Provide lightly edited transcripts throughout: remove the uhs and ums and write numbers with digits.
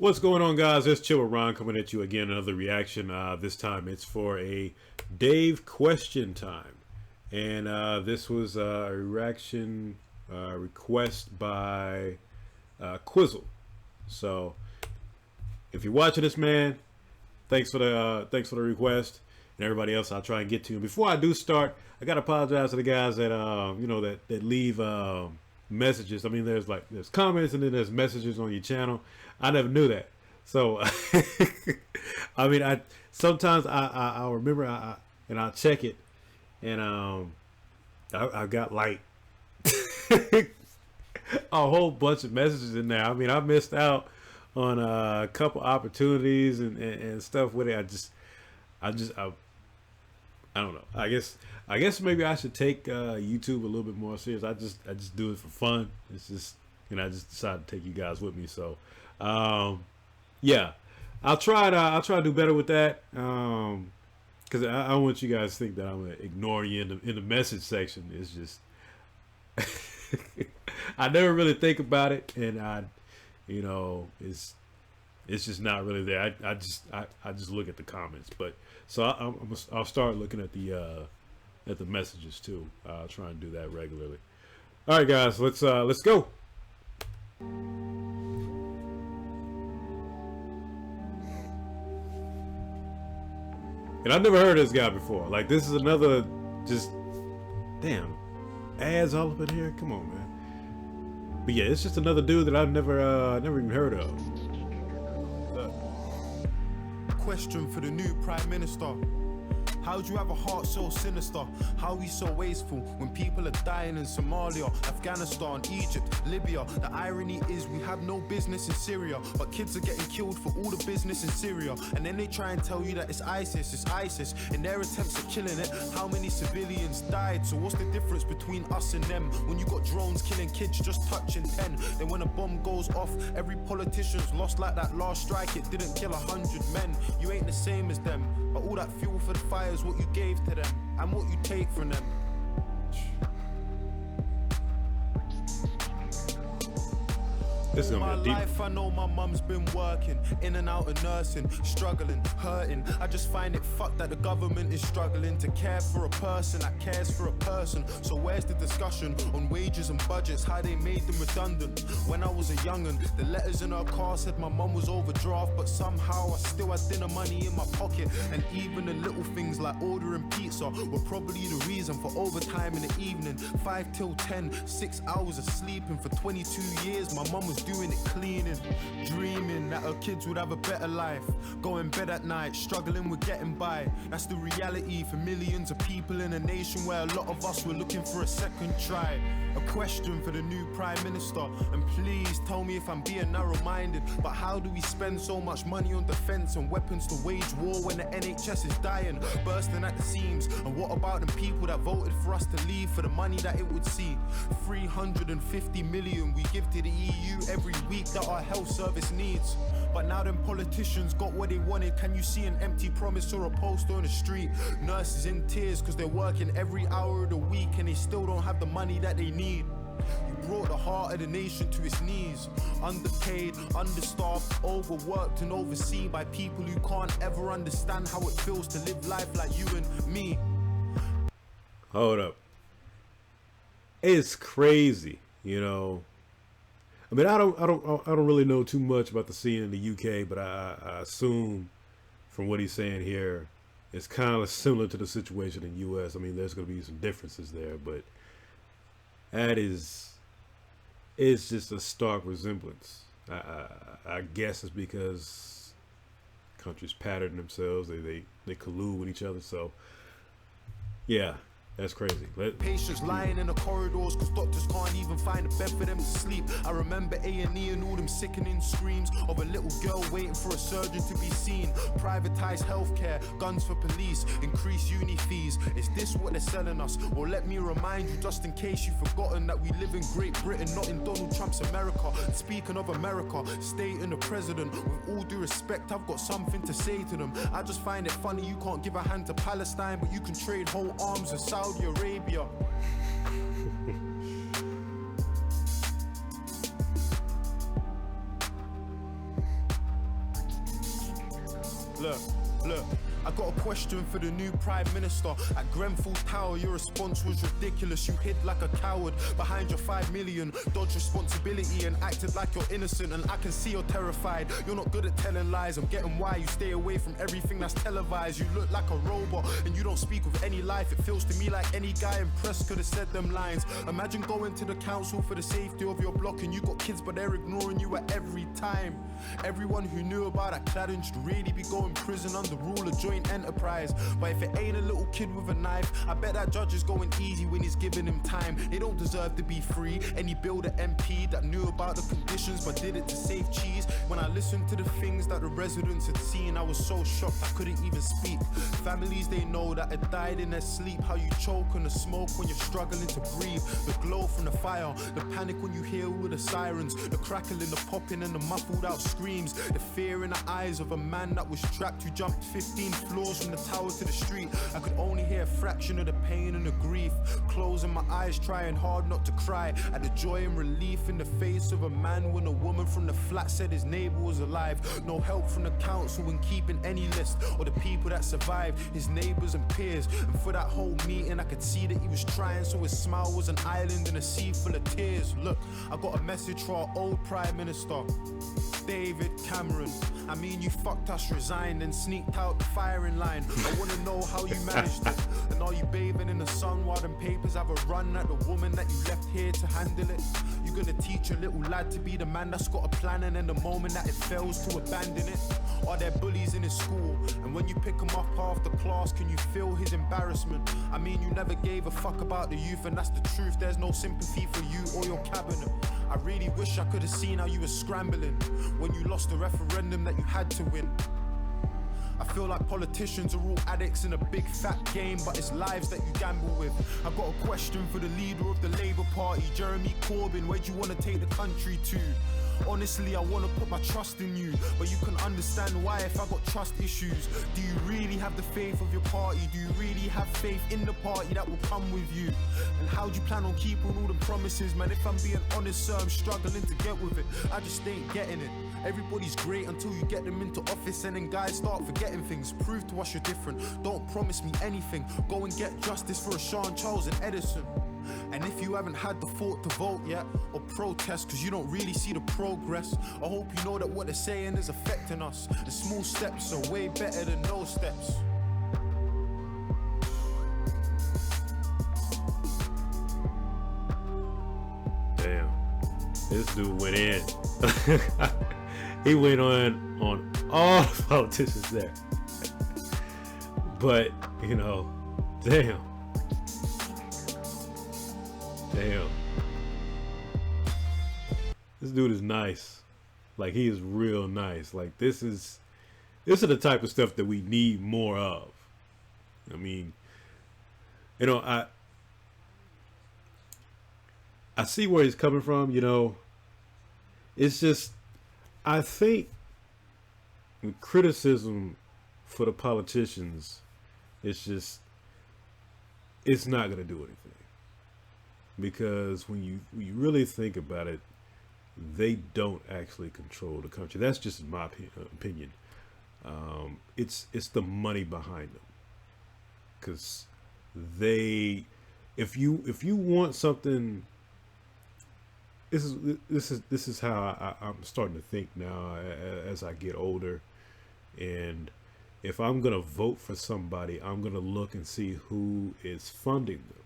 What's going on, guys? It's Chill with Ron coming at you again. Another reaction. This time it's for a Dave question time. And this was a reaction request by Qwizzle. So if you're watching this, man, thanks for the request. And everybody else, I'll try and get to. And before I do start, I gotta apologize to the guys that that leave messages. I mean, there's comments and then there's messages on your channel. I never knew that. So I mean, I'll remember and I'll check it, and I got like a whole bunch of messages in there. I mean, I missed out on a couple opportunities and stuff with it. I don't know. I guess maybe I should take YouTube a little bit more serious. I just do it for fun. It's just, I just decided to take you guys with me. So yeah, I'll try to do better with that. Because I don't want you guys to think that I'm gonna ignore you in the message section. It's just I never really think about it, and it's just not really there. I just look at the comments. But so I'll start looking at the messages too. I'll try and do that regularly. All right, guys, let's go. And I've never heard of this guy before. Like, this is another just damn ads all up in here. Come on, man. But yeah, it's just another dude that I've never even heard of. Question for the new Prime Minister. How do you have a heart so sinister? How are we so wasteful when people are dying in Somalia, Afghanistan, Egypt, Libya? The irony is we have no business in Syria, but kids are getting killed for all the business in Syria. And then they try and tell you that it's ISIS. In their attempts at killing it, how many civilians died? So what's the difference between us and them? When you got drones killing kids just touching 10, then when a bomb goes off, every politician's lost like that last strike. It didn't kill 100 men. You ain't the same as them, but all that fuel for the fire is what you gave to them and what you take from them. This is gonna be a deep. Life, I know my mum's been working in and out of nursing, struggling, hurting. I just find it fucked that the government is struggling to care for a person that cares for a person. So where's the discussion on wages and budgets, how they made them redundant? When I was a young'un, the letters in her car said my mum was overdraft, but somehow I still had dinner money in my pocket. And even the little things like ordering pizza were probably the reason for overtime in the evening. 5 till 10, 6 hours of sleeping for 22 years. My mum was doing it cleaning, dreaming that her kids would have a better life, going bed at night, struggling with getting by. That's the reality for millions of people in a nation where a lot of us were looking for a second try. A question for the new Prime Minister, and please tell me if I'm being narrow-minded, but how do we spend so much money on defense and weapons to wage war when the NHS is dying, bursting at the seams? And what about the people that voted for us to leave for the money that it would see? 350 million we give to the EU every week that our health service needs. But now them politicians got what they wanted. Can you see an empty promise or a poster on the street? Nurses in tears because they're working every hour of the week and they still don't have the money that they need. You brought the heart of the nation to its knees. Underpaid, understaffed, overworked and overseen by people who can't ever understand how it feels to live life like you and me. Hold up. It's crazy, I mean, I don't really know too much about the scene in the UK, but I assume from what he's saying here, it's kind of similar to the situation in the US. I mean, there's going to be some differences there, but it's just a stark resemblance. I guess it's because countries pattern themselves, they collude with each other. So yeah. That's crazy. Patients lying in the corridors because doctors can't even find a bed for them to sleep. I remember A&E and all them sickening screams of a little girl waiting for a surgeon to be seen. Privatized healthcare, guns for police, increased uni fees. Is this what they're selling us? Or let me remind you, just in case you've forgotten, that we live in Great Britain, not in Donald Trump's America. Speaking of America, stating the president, with all due respect, I've got something to say to them. I just find it funny you can't give a hand to Palestine, but you can trade whole arms with Saudi Arabia. Look, I got a question for the new Prime Minister. At Grenfell Tower, your response was ridiculous. You hid like a coward behind your 5 million, dodged responsibility and acted like you're innocent. And I can see you're terrified. You're not good at telling lies. I'm getting why you stay away from everything that's televised. You look like a robot and you don't speak with any life. It feels to me like any guy in press could have said them lines. Imagine going to the council for the safety of your block and you got kids but they're ignoring you at every time. Everyone who knew about that cladding should really be going prison under rule of joint enterprise. But if it ain't a little kid with a knife, I bet that judge is going easy when he's giving him time. They don't deserve to be free. Any builder MP that knew about the conditions but did it to save cheese. When I listened to the things that the residents had seen, I was so shocked I couldn't even speak. Families they know that had died in their sleep. How you choke on the smoke when you're struggling to breathe. The glow from the fire, the panic when you hear all the sirens, the crackling, the popping and the muffled out screams. The fear in the eyes of a man that was trapped who jumped 15 floors from the tower to the street. I could only hear a fraction of the pain and the grief. Closing my eyes, trying hard not to cry at the joy and relief in the face of a man when a woman from the flat said his neighbor was alive. No help from the council in keeping any list or the people that survived, his neighbors and peers. And for that whole meeting I could see that he was trying, so his smile was an island in a sea full of tears. Look, I got a message for our old Prime Minister, David Cameron. I mean, you fucked us, resigned and sneaked out the firing line. I wanna know how you managed it. And are you bathing in the sun while them papers have a run at the woman that you left here to handle it? You gonna teach a little lad to be the man that's got a plan, and then the moment that it fails to abandon it? Are there bullies in his school? And when you pick him up after class, can you feel his embarrassment? I mean, you never gave a fuck about the youth, and that's the truth. There's no sympathy for you or your cabinet. I really wish I could have seen how you were scrambling when you lost the referendum that you had to win. I feel like politicians are all addicts in a big fat game, but it's lives that you gamble with. I've got a question for the leader of the Labour Party, Jeremy Corbyn. Where do you want to take the country to? Honestly, I want to put my trust in you, but you can understand why if I got trust issues. Do you really have the faith of your party? Do you really have faith in the party that will come with you? And how do you plan on keeping all the promises? Man, if I'm being honest, sir, I'm struggling to get with it. I just ain't getting it. Everybody's great until you get them into office, and then guys start forgetting things. Prove to us you're different. Don't promise me anything. Go and get justice for Sean Charles and Edison. And if you haven't had the thought to vote yet or protest because you don't really see the progress, I hope you know that what they're saying is affecting us. The small steps are way better than no steps. Damn, this dude went in. He went on all the politicians there. But, you know, damn. This dude is nice. Like, he is real nice. Like, this is the type of stuff that we need more of. I mean, you know, I see where he's coming from, you know. It's just, I think criticism for the politicians, it's not going to do anything. Because when you really think about it, they don't actually control the country. That's just my opinion. It's the money behind them. Because if you want something, this is how I'm starting to think now as I get older. And if I'm gonna vote for somebody, I'm gonna look and see who is funding them.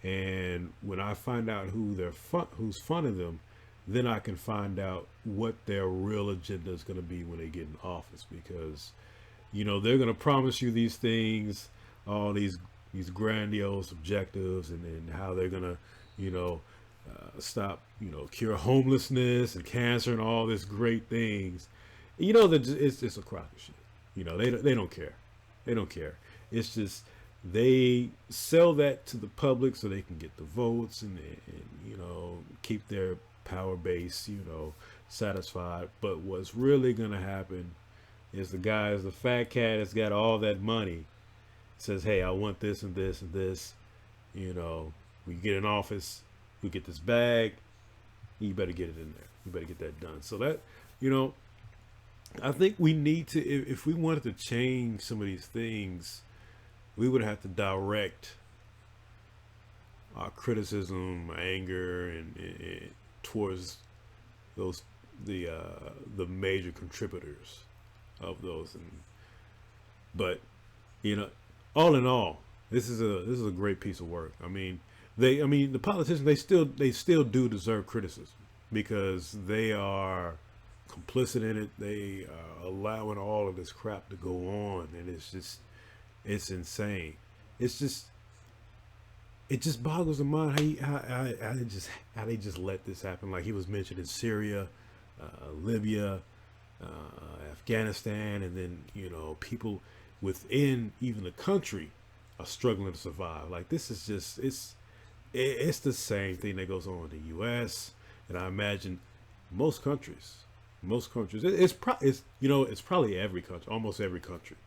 And when I find out who's funding them, then I can find out what their real agenda is going to be when they get in office. Because, you know, they're going to promise you these things, all these grandiose objectives, and how they're going to, you know, stop, you know, cure homelessness and cancer and all this great things. You know, that it's a crock of shit. You know, they don't care. They don't care. It's just, they sell that to the public so they can get the votes and you know, keep their power base, you know, satisfied. But what's really going to happen is the fat cat that's got all that money says, hey, I want this and this and this. You know, we get in office, we get this bag, you better get it in there. You better get that done. So that, you know, I think we need to, if we wanted to change some of these things, we would have to direct our criticism, anger, and towards those the major contributors of those. And but you know, all in all, this is a great piece of work. I mean the politicians, they still do deserve criticism because they are complicit in it. They are allowing all of this crap to go on, and it's insane. It's just it just boggles the mind how they just let this happen. Like he was mentioned in Syria, Libya, Afghanistan, and then people within even the country are struggling to survive. Like this is just it's the same thing that goes on in the U.S. and I imagine most countries. It's probably every country, almost every country,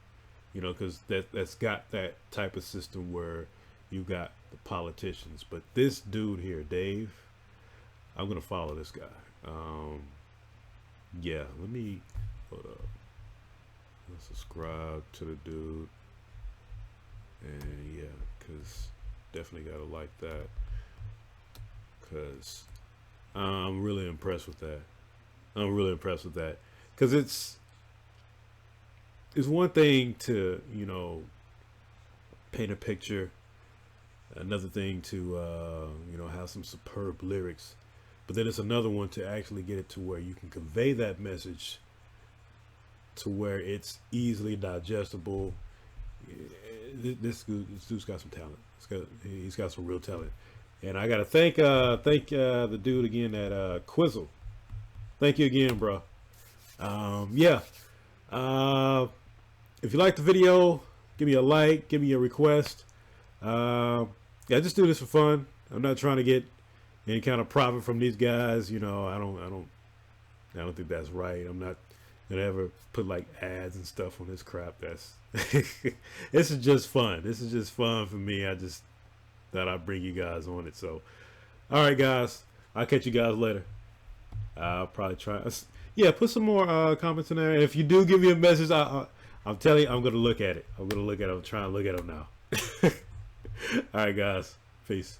because that's got that type of system where you got the politicians. But this dude here, Dave, I'm gonna follow this guy. Yeah, let me hold up. Let's subscribe to the dude, and yeah, cause definitely gotta like that, cause I'm really impressed with that. Because it's one thing to paint a picture, another thing to have some superb lyrics, but then it's another one to actually get it to where you can convey that message to where it's easily digestible. This dude's got some talent. He's got some real talent, and I gotta thank the dude again at Qwizzle. Thank you again, bro. Yeah. If you like the video, give me a like, give me a request. Yeah, just do this for fun. I'm not trying to get any kind of profit from these guys. I don't think that's right. I'm not gonna ever put like ads and stuff on this crap. That's this is just fun. This is just fun for me. I just thought I'd bring you guys on it. So, all right, guys. I'll catch you guys later. I'll probably try. Yeah, put some more comments in there. And if you do give me a message, I'm telling you, I'm going to look at it. I'm trying to look at them now. All right, guys. Peace.